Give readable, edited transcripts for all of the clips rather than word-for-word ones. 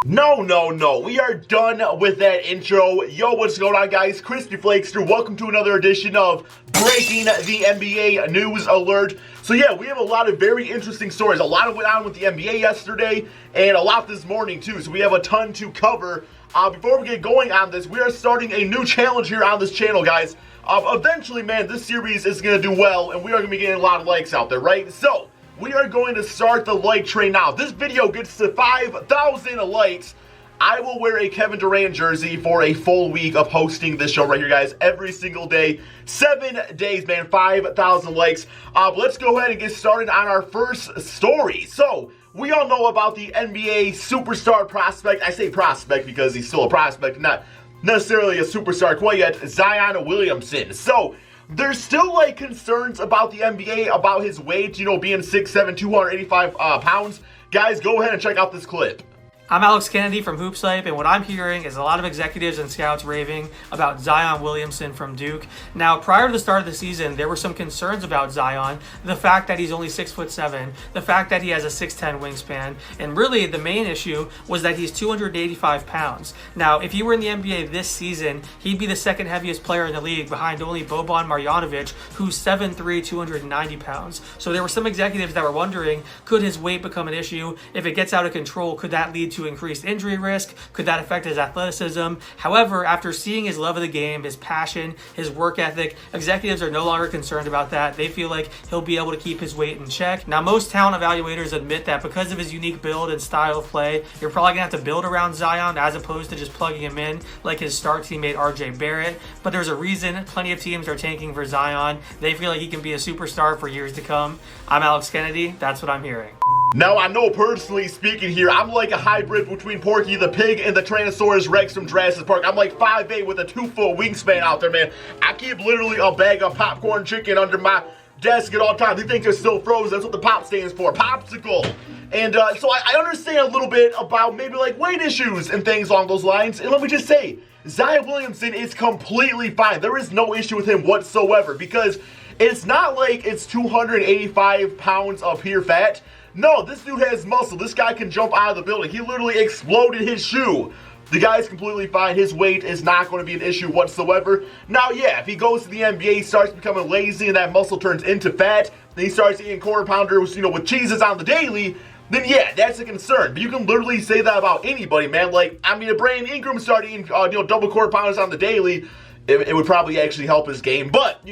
No. We are done with that intro. Yo, what's going on, guys? KrispyFlakes here. Welcome to another edition of Breaking the NBA News Alert. So yeah, we have a lot of very interesting stories. A lot went on with the NBA yesterday, and a lot this morning too. So we have a ton to cover. Before we get going on this, we are starting a new challenge here on this channel, guys. Eventually, man, this series is going to do well, and we are going to be getting a lot of likes out there, right? So we are going to start the like train now. If this video gets to 5,000 likes, I will wear a Kevin Durant jersey for a full week of hosting this show right here, guys. Every single day, 7 days, man, 5,000 likes. But let's go ahead and get started on our first story. So we all know about the NBA superstar prospect. I say prospect because he's still a prospect, not necessarily a superstar quite yet, Zion Williamson. So there's still like concerns about the NBA about his weight, you know, being 6'7", 285 pounds. Guys, go ahead and check out this clip. I'm Alex Kennedy from Hoops Hype, and what I'm hearing is a lot of executives and scouts raving about Zion Williamson from Duke. Now, prior to the start of the season, there were some concerns about Zion. The fact that he's only 6'7", the fact that he has a 6'10" wingspan, and really the main issue was that he's 285 pounds. Now, if he were in the NBA this season, he'd be the second heaviest player in the league behind only Boban Marjanovic, who's 7'3", 290 pounds. So there were some executives that were wondering, could his weight become an issue? If it gets out of control, could that lead to increased injury risk? Could that affect his athleticism? However, after seeing his love of the game, his passion, his work ethic, executives are no longer concerned about that. They feel like he'll be able to keep his weight in check. Now, most talent evaluators admit that because of his unique build and style of play, you're probably gonna have to build around Zion as opposed to just plugging him in like his star teammate RJ Barrett. But there's a reason plenty of teams are tanking for Zion. They feel like he can be a superstar for years to come. I'm Alex Kennedy. That's what I'm hearing. Now, I know personally speaking here, I'm like a hybrid between Porky the Pig and the Tyrannosaurus Rex from Jurassic Park. I'm like 5'8" with a 2-foot wingspan out there, man. I keep literally a bag of popcorn chicken under my desk at all times. He thinks it's still frozen. That's what the pop stands for, popsicle. And so I understand a little bit about maybe like weight issues and things along those lines. And let me just say, Zion Williamson is completely fine. There is no issue with him whatsoever because it's not like it's 285 pounds of pure fat. No, this dude has muscle. This guy can jump out of the building. He literally exploded his shoe. The guy's completely fine. His weight is not going to be an issue whatsoever. Now, yeah, if he goes to the NBA, starts becoming lazy, and that muscle turns into fat, then he starts eating quarter pounders, you know, with cheeses on the daily, then yeah, that's a concern. But you can literally say that about anybody, man. Like, I mean, if Brandon Ingram started eating, double quarter pounders on the daily, it would probably actually help his game. But,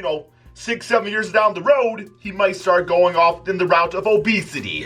6-7 years down the road, he might start going off in the route of obesity.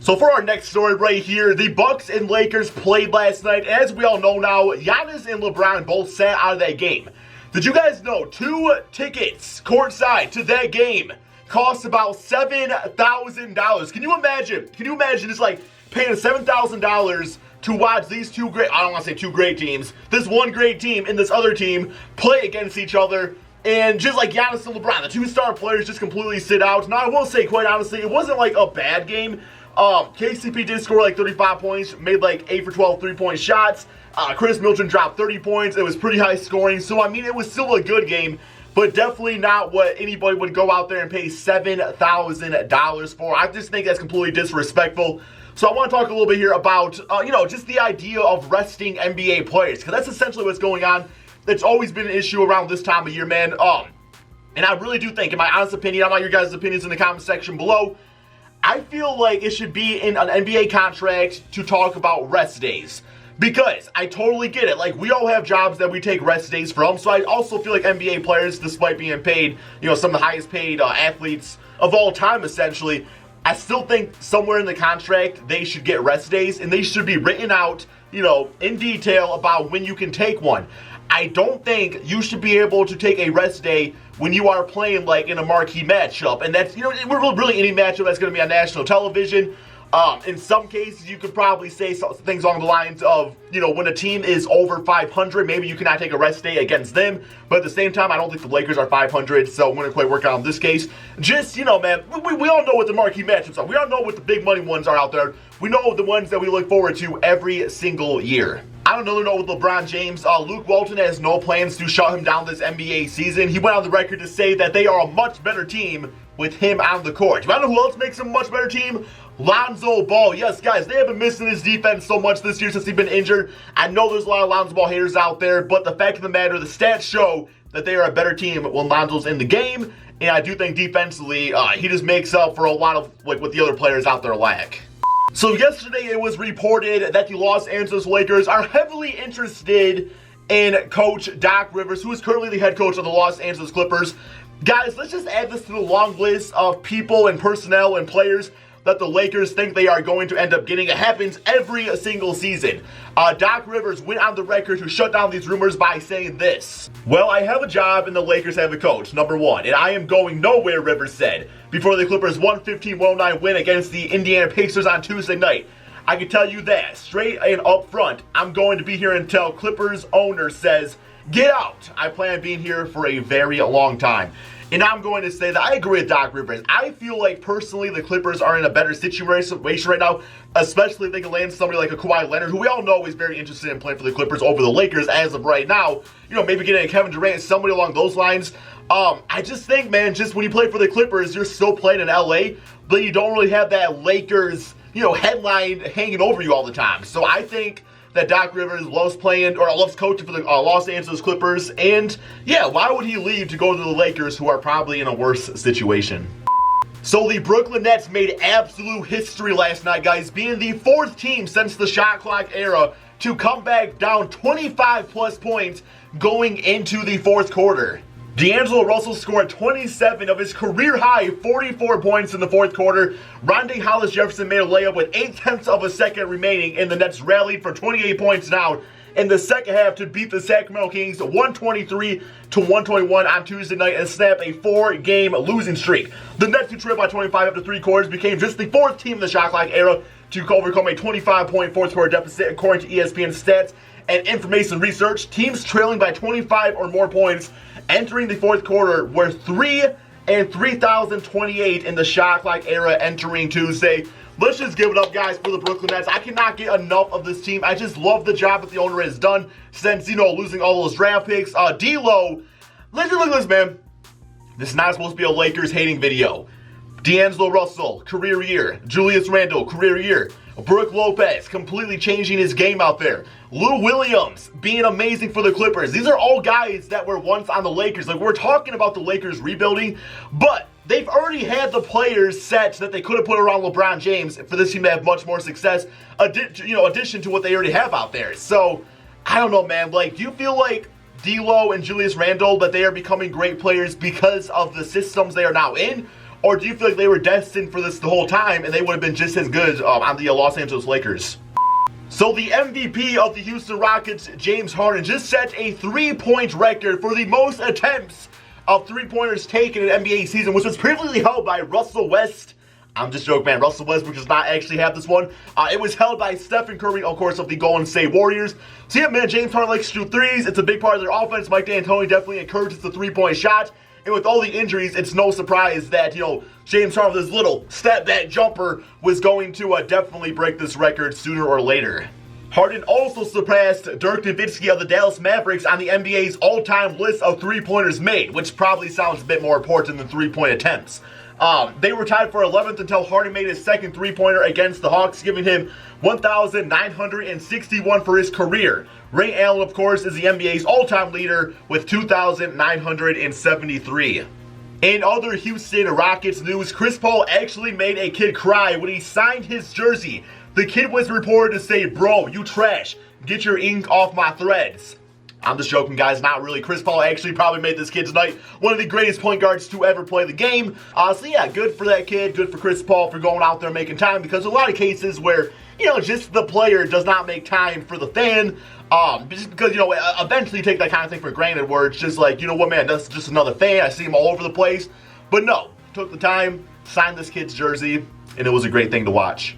So for our next story right here, the Bucks and Lakers played last night. As we all know now, Giannis and LeBron both sat out of that game. Did you guys know 2 tickets courtside to that game cost about $7,000? Can you imagine? Just like paying $7,000 to watch these two great, I don't want to say two great teams, this one great team and this other team play against each other? And just like Giannis and LeBron, the 2 star players just completely sit out. Now, I will say, quite honestly, it wasn't like a bad game. KCP did score like 35 points, made like 8 for 12 3-point shots. Chris Middleton dropped 30 points. It was pretty high scoring. So, I mean, it was still a good game, but definitely not what anybody would go out there and pay $7,000 for. I just think that's completely disrespectful. So I want to talk a little bit here about, just the idea of resting NBA players, because that's essentially what's going on. It's always been an issue around this time of year, man. And I really do think, in my honest opinion, I want your guys' opinions in the comment section below, I feel like it should be in an NBA contract to talk about rest days. Because I totally get it. Like, we all have jobs that we take rest days from. So I also feel like NBA players, despite being paid, some of the highest paid athletes of all time, essentially, I still think somewhere in the contract they should get rest days. And they should be written out, in detail about when you can take one. I don't think you should be able to take a rest day when you are playing like in a marquee matchup. And that's, really any matchup that's going to be on national television. In some cases, you could probably say things along the lines of, when a team is over 500, maybe you cannot take a rest day against them. But at the same time, I don't think the Lakers are 500, so it wouldn't quite work out in this case. Just, man, we all know what the marquee matchups are. We all know what the big money ones are out there. We know the ones that we look forward to every single year. I don't know with LeBron James. Luke Walton has no plans to shut him down this NBA season. He went on the record to say that they are a much better team with him on the court. You want to know who else makes a much better team? Lonzo Ball. Yes, guys, they have been missing his defense so much this year since he's been injured. I know there's a lot of Lonzo Ball haters out there, but the fact of the matter, the stats show that they are a better team when Lonzo's in the game. And I do think defensively, he just makes up for a lot of like what the other players out there lack. So yesterday it was reported that the Los Angeles Lakers are heavily interested in Coach Doc Rivers, who is currently the head coach of the Los Angeles Clippers. Guys, let's just add this to the long list of people and personnel and players that the Lakers think they are going to end up getting. It happens every single season. Doc Rivers went on the record to shut down these rumors by saying this. Well, I have a job and the Lakers have a coach, number one, and I am going nowhere, Rivers said, before the Clippers' 115-109 win against the Indiana Pacers on Tuesday night. I can tell you that, straight and up front, I'm going to be here until Clippers owner says, get out. I plan on being here for a very long time. And I'm going to say that I agree with Doc Rivers. I feel like, personally, the Clippers are in a better situation right now, especially if they can land somebody like a Kawhi Leonard, who we all know is very interested in playing for the Clippers over the Lakers as of right now. You know, maybe getting a Kevin Durant, somebody along those lines. I just think, man, just when you play for the Clippers, you're still playing in LA, but you don't really have that Lakers, you know, headline hanging over you all the time. So I think that Doc Rivers loves playing or loves coaching for the Los Angeles Clippers. And yeah, why would he leave to go to the Lakers, who are probably in a worse situation? So the Brooklyn Nets made absolute history last night, guys, being the fourth team since the shot clock era to come back down 25 plus points going into the fourth quarter. D'Angelo Russell scored 27 of his career-high 44 points in the fourth quarter. Rondae Hollis-Jefferson made a layup with 0.8 of a second remaining, and the Nets rallied for 28 points down in the second half to beat the Sacramento Kings 123-121 on Tuesday night and snap a 4-game losing streak. The Nets, who trailed by 25 after three quarters, became just the fourth team in the shot clock era to overcome a 25-point fourth quarter deficit, according to ESPN stats and information research. Teams trailing by 25 or more points entering the fourth quarter were 3 and 3,028 in the shot clock era entering Tuesday. Let's just give it up, guys, for the Brooklyn Nets. I cannot get enough of this team. I just love the job that the owner has done since, you know, losing all those draft picks. D'Lo, let's just look at this, man. This is not supposed to be a Lakers hating video. D'Angelo Russell, career year. Julius Randle, career year. Brook Lopez, completely changing his game out there. Lou Williams, being amazing for the Clippers. These are all guys that were once on the Lakers. Like, we're talking about the Lakers rebuilding, but they've already had the players set that they could have put around LeBron James for this team to have much more success, addition to what they already have out there. So, I don't know, man. Like, do you feel like D'Lo and Julius Randle, that they are becoming great players because of the systems they are now in? Or do you feel like they were destined for this the whole time and they would have been just as good on the Los Angeles Lakers? So the MVP of the Houston Rockets, James Harden, just set a three-point record for the most attempts of three-pointers taken in an NBA season, which was previously held by Russell West. I'm just joking, man. Russell Westbrook does not actually have this one. It was held by Stephen Curry, of course, of the Golden State Warriors. So yeah, man, James Harden likes to shoot threes. It's a big part of their offense. Mike D'Antoni definitely encourages the three-point shot. And with all the injuries, it's no surprise that, you know, James Harden with his little step-back jumper was going to definitely break this record sooner or later. Harden also surpassed Dirk Nowitzki of the Dallas Mavericks on the NBA's all-time list of three-pointers made, which probably sounds a bit more important than three-point attempts. They were tied for 11th until Harden made his second three-pointer against the Hawks, giving him 1,961 for his career. Ray Allen, of course, is the NBA's all-time leader with 2,973. In other Houston Rockets news, Chris Paul actually made a kid cry when he signed his jersey. The kid was reported to say, "Bro, you trash. Get your ink off my threads." I'm just joking, guys. Not really. Chris Paul actually probably made this kid tonight one of the greatest point guards to ever play the game. So yeah, good for that kid. Good for Chris Paul for going out there making time, because a lot of cases where, you know, just the player does not make time for the fan, just because, you know, eventually you take that kind of thing for granted, where it's just like, you know what, man, that's just another fan. I see him all over the place. But no, took the time, signed this kid's jersey, and it was a great thing to watch.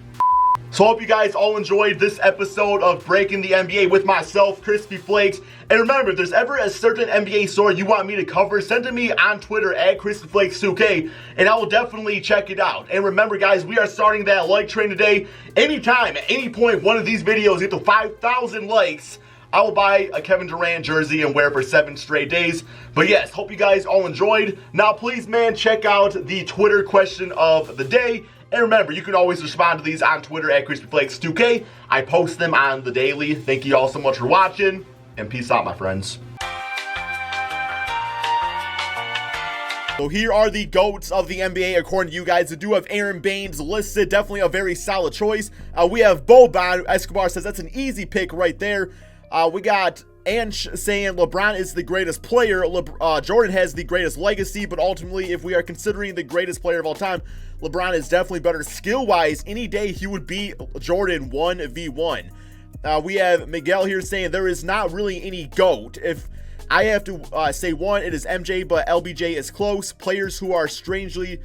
So I hope you guys all enjoyed this episode of Breaking the NBA with myself, KrispyFlakes. And remember, if there's ever a certain NBA story you want me to cover, send it to me on Twitter at KrispyFlakes2K, and I will definitely check it out. And remember, guys, we are starting that like train today. Anytime, at any point, one of these videos get to 5,000 likes, I will buy a Kevin Durant jersey and wear it for 7 straight days. But yes, hope you guys all enjoyed. Now, please, man, check out the Twitter question of the day. And remember, you can always respond to these on Twitter at KrispyFlakes2K. I post them on the daily. Thank you all so much for watching, and peace out, my friends. So here are the GOATs of the NBA according to you guys. I do have Aaron Baines listed. Definitely a very solid choice. We have Boban. Escobar says that's an easy pick right there. We got Ansh saying LeBron is the greatest player. Jordan has the greatest legacy, but ultimately, if we are considering the greatest player of all time, LeBron is definitely better skill-wise. Any day, he would beat Jordan 1v1. We have Miguel here saying there is not really any GOAT. If I have to say one, it is MJ, but LBJ is close. Players who are strangely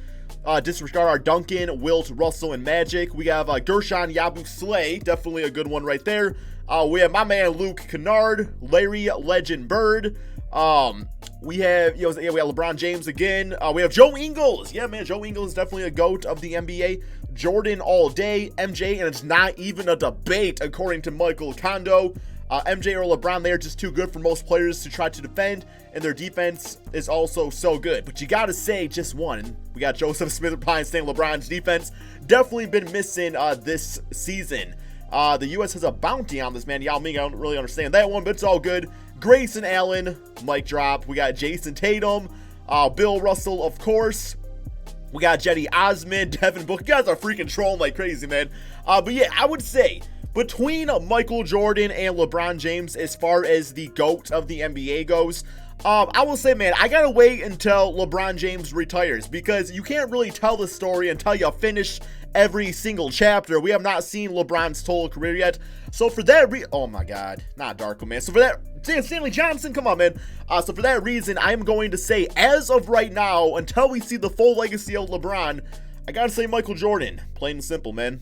disregard are Duncan, Wilt, Russell, and Magic. We have Gershon Yabusele, definitely a good one right there. We have my man Luke Kennard, Larry Legend Bird. We have LeBron James again. We have Joe Ingles. Yeah, man, Joe Ingles is definitely a GOAT of the NBA. Jordan all day, MJ, and it's not even a debate according to Michael Kondo. MJ or LeBron, they are just too good for most players to try to defend, and their defense is also so good. But you got to say just one. We got Joseph Smith-Pine saying LeBron's defense definitely been missing this season. The U.S. has a bounty on this, man. Yao Ming, I don't really understand that one, but it's all good. Grayson Allen, mic drop. We got Jason Tatum, Bill Russell, of course. We got Jetty Osman, Devin Booker. You guys are freaking trolling like crazy, man. But yeah, I would say between Michael Jordan and LeBron James, as far as the GOAT of the NBA goes, I will say, man, I gotta wait until LeBron James retires, because you can't really tell the story until you finish every single chapter. We have not seen LeBron's total career yet. So for that oh my god, not Darko, man. So for that, Stanley Johnson, come on, man. So for that reason, I am going to say, as of right now, until we see the full legacy of LeBron, I gotta say Michael Jordan. Plain and simple, man.